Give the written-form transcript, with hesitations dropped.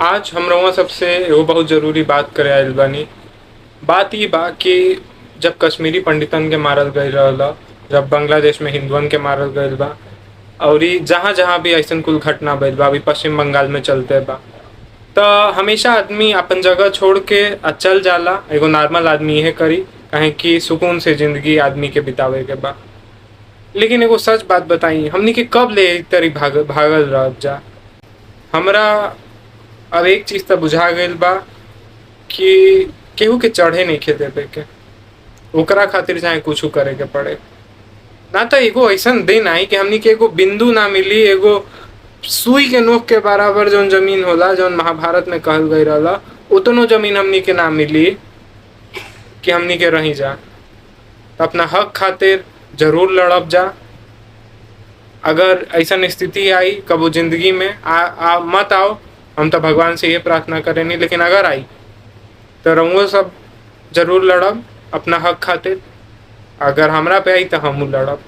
आज हमरवा सबसे एगो बहुत जरूरी बात करे आइल बानी। बात ई बा कि जब कश्मीरी पंडितन के मारल गईल रहल, जब बांग्लादेश में हिंदुअन के मारल गईल बा, और जहाँ जहाँ भी ऐसा कुल घटना भइल बा, अभी पश्चिम बंगाल में चलते बा, तो हमेशा आदमी अपन जगह छोड़ के चल जाला। एगो नॉर्मल आदमी यह करी, काहे कि सुकून से जिंदगी आदमी के बितावे के बा। लेकिन एगो सच बात बताई, हमनी के कब ले तरी भागल रह जा। हमरा अब एक चीज तो बुझा गईल बा कि केहू के चढ़े नहीं खे देवे के, ओकरा खातिर चाहे कुछ करे के पड़े। ना तो एगो ऐसा दिन आई कि हमनी के एगो बिंदु ना मिली, एगो सुई के नोक के बराबर जौन जमीन होला, जौन महाभारत में कहल गई रहला, उतनो जमीन हमनी के ना मिली कि हमनी के रही जा। तो अपना हक खातिर जरूर लड़ब जा। अगर ऐसा स्थिति आई कबो जिंदगी में मत आओ, हम तो भगवान से ये प्रार्थना करेनी, लेकिन अगर आई तो रहुओ सब जरूर लड़ब अपना हक खातिर। अगर हमरा पे आई तो हमू लड़ब।